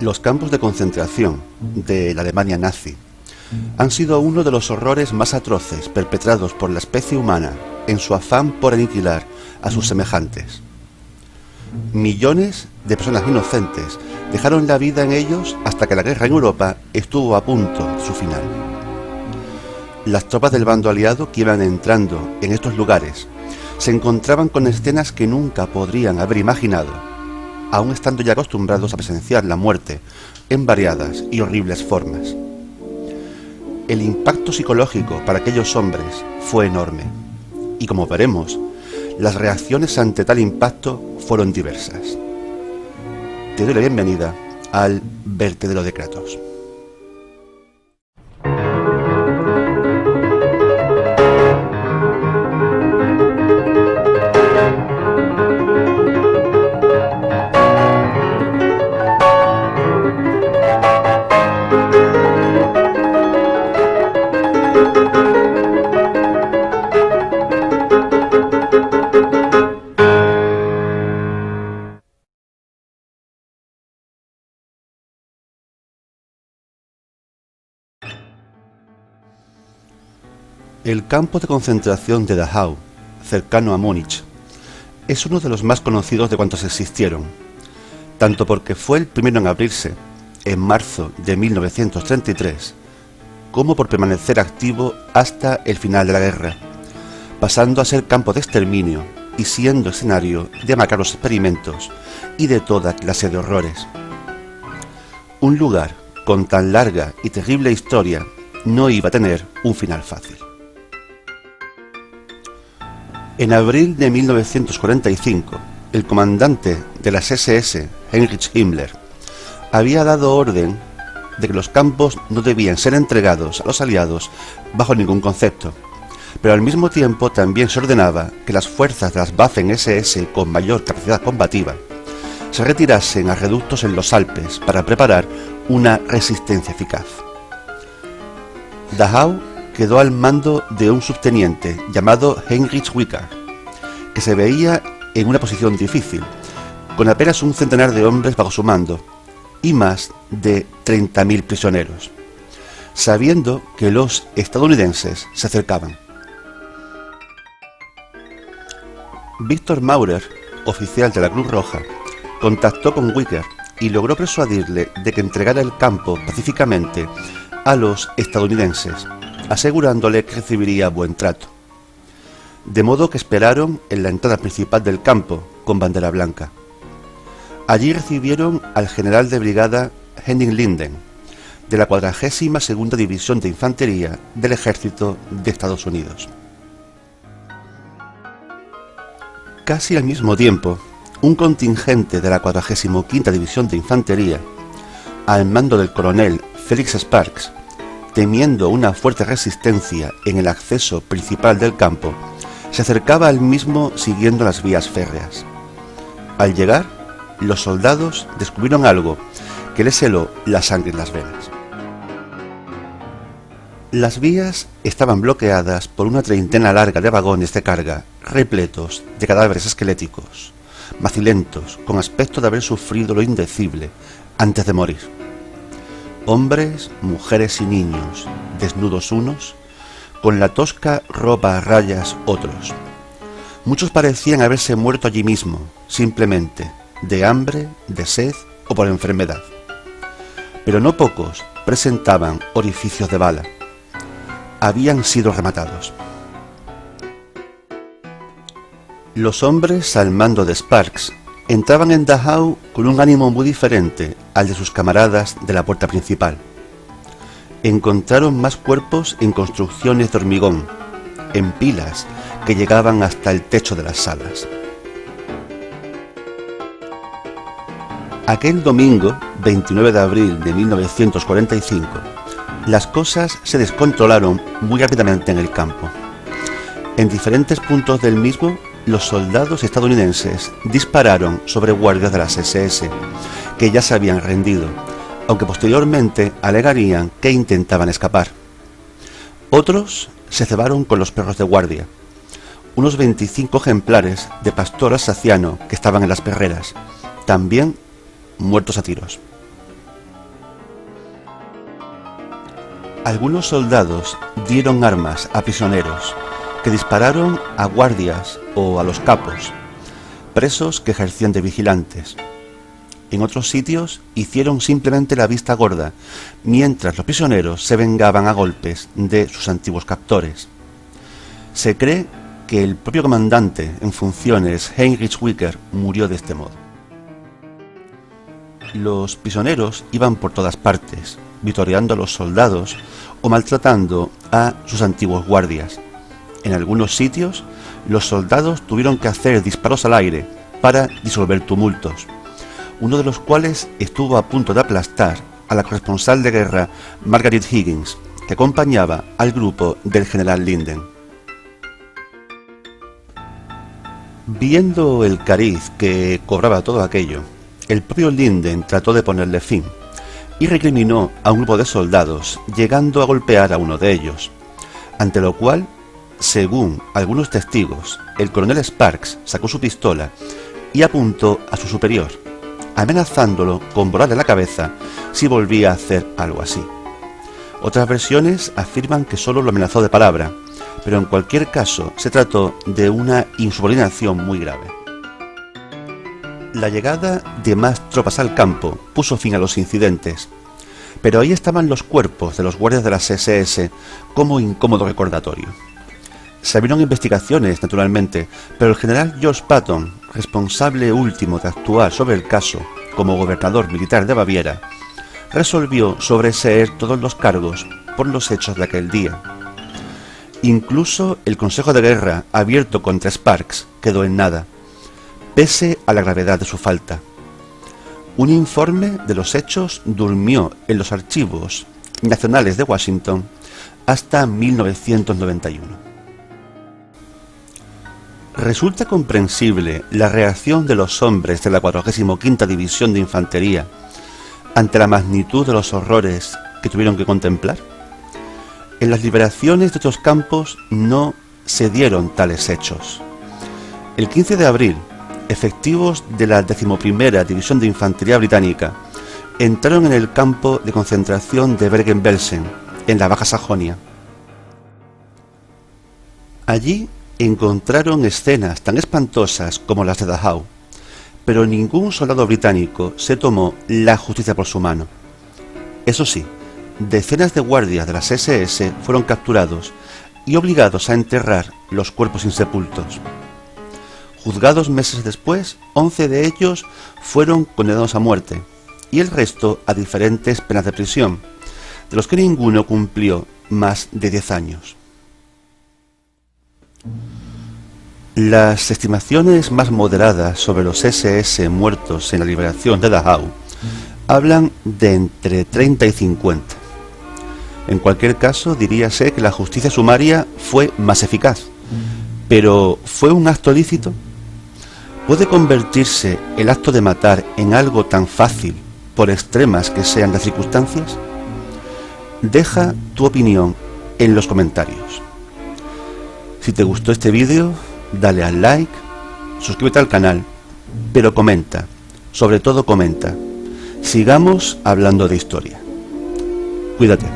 Los campos de concentración de la Alemania nazi han sido uno de los horrores más atroces perpetrados por la especie humana en su afán por aniquilar a sus semejantes. Millones de personas inocentes dejaron la vida en ellos hasta que la guerra en Europa estuvo a punto de su final. Las tropas del bando aliado que iban entrando en estos lugares se encontraban con escenas que nunca podrían haber imaginado, aún estando ya acostumbrados a presenciar la muerte en variadas y horribles formas. El impacto psicológico para aquellos hombres fue enorme, y como veremos, las reacciones ante tal impacto fueron diversas. Te doy la bienvenida al vertedero de Kratos. El campo de concentración de Dachau, cercano a Múnich, es uno de los más conocidos de cuantos existieron, tanto porque fue el primero en abrirse, en marzo de 1933, como por permanecer activo hasta el final de la guerra, pasando a ser campo de exterminio y siendo escenario de macabros experimentos y de toda clase de horrores. Un lugar con tan larga y terrible historia no iba a tener un final fácil. En abril de 1945, el comandante de las SS, Heinrich Himmler, había dado orden de que los campos no debían ser entregados a los aliados bajo ningún concepto, pero al mismo tiempo también se ordenaba que las fuerzas de las Waffen-SS con mayor capacidad combativa se retirasen a reductos en los Alpes para preparar una resistencia eficaz. Dachau quedó al mando de un subteniente llamado Heinrich Wicker, que se veía en una posición difícil, con apenas un centenar de hombres bajo su mando y más de 30.000 prisioneros, sabiendo que los estadounidenses se acercaban. Víctor Maurer, oficial de la Cruz Roja, contactó con Wicker y logró persuadirle de que entregara el campo pacíficamente a los estadounidenses, asegurándole que recibiría buen trato. De modo que esperaron en la entrada principal del campo con bandera blanca. Allí recibieron al general de brigada Henning Linden, de la 42ª División de Infantería del Ejército de Estados Unidos. Casi al mismo tiempo, un contingente de la 45ª División de Infantería, al mando del coronel Felix Sparks, temiendo una fuerte resistencia en el acceso principal del campo, se acercaba al mismo siguiendo las vías férreas. Al llegar, los soldados descubrieron algo que les heló la sangre en las venas. Las vías estaban bloqueadas por una treintena larga de vagones de carga repletos de cadáveres esqueléticos, macilentos, con aspecto de haber sufrido lo indecible antes de morir. Hombres, mujeres y niños, desnudos unos, con la tosca ropa a rayas otros. Muchos parecían haberse muerto allí mismo, simplemente, de hambre, de sed o por enfermedad. Pero no pocos presentaban orificios de bala. Habían sido rematados. Los hombres al mando de Sparks entraban en Dachau con un ánimo muy diferente al de sus camaradas de la puerta principal. Encontraron más cuerpos en construcciones de hormigón, en pilas que llegaban hasta el techo de las salas. Aquel domingo, 29 de abril de 1945, las cosas se descontrolaron muy rápidamente en el campo. En diferentes puntos del mismo, los soldados estadounidenses dispararon sobre guardias de las SS, que ya se habían rendido, aunque posteriormente alegarían que intentaban escapar. Otros se cebaron con los perros de guardia, unos 25 ejemplares de pastor alsaciano que estaban en las perreras, también muertos a tiros. Algunos soldados dieron armas a prisioneros que dispararon a guardias o a los capos, presos que ejercían de vigilantes. En otros sitios hicieron simplemente la vista gorda, mientras los prisioneros se vengaban a golpes de sus antiguos captores. Se cree que el propio comandante en funciones, Heinrich Wicker, murió de este modo. Los prisioneros iban por todas partes, vitoreando a los soldados o maltratando a sus antiguos guardias. En algunos sitios, los soldados tuvieron que hacer disparos al aire para disolver tumultos, uno de los cuales estuvo a punto de aplastar a la corresponsal de guerra Margaret Higgins, que acompañaba al grupo del general Linden. Viendo el cariz que cobraba todo aquello, el propio Linden trató de ponerle fin y recriminó a un grupo de soldados, llegando a golpear a uno de ellos, ante lo cual, según algunos testigos, el coronel Sparks sacó su pistola y apuntó a su superior, amenazándolo con volarle la cabeza si volvía a hacer algo así. Otras versiones afirman que solo lo amenazó de palabra, pero en cualquier caso se trató de una insubordinación muy grave. La llegada de más tropas al campo puso fin a los incidentes, pero ahí estaban los cuerpos de los guardias de las SS como incómodo recordatorio. Se abrieron investigaciones, naturalmente, pero el general George Patton, responsable último de actuar sobre el caso como gobernador militar de Baviera, resolvió sobreseer todos los cargos por los hechos de aquel día. Incluso el Consejo de Guerra, abierto contra Sparks, quedó en nada, pese a la gravedad de su falta. Un informe de los hechos durmió en los archivos nacionales de Washington hasta 1991. Resulta comprensible la reacción de los hombres de la 45ª División de Infantería ante la magnitud de los horrores que tuvieron que contemplar. En las liberaciones de otros campos no se dieron tales hechos. El 15 de abril, efectivos de la 11ª División de Infantería Británica entraron en el campo de concentración de Bergen-Belsen, en la Baja Sajonia. Allí encontraron escenas tan espantosas como las de Dachau, pero ningún soldado británico se tomó la justicia por su mano. Eso sí, decenas de guardias de las SS fueron capturados y obligados a enterrar los cuerpos insepultos. Juzgados meses después, 11 de ellos fueron condenados a muerte y el resto a diferentes penas de prisión, de los que ninguno cumplió más de 10 años. Las estimaciones más moderadas sobre los SS muertos en la liberación de Dachau hablan de entre 30 y 50. En cualquier caso, diríase que la justicia sumaria fue más eficaz. Pero, ¿fue un acto lícito? ¿Puede convertirse el acto de matar en algo tan fácil, por extremas que sean las circunstancias? Deja tu opinión en los comentarios. Si te gustó este vídeo, dale al like, suscríbete al canal, pero comenta, sobre todo comenta. Sigamos hablando de historia. Cuídate.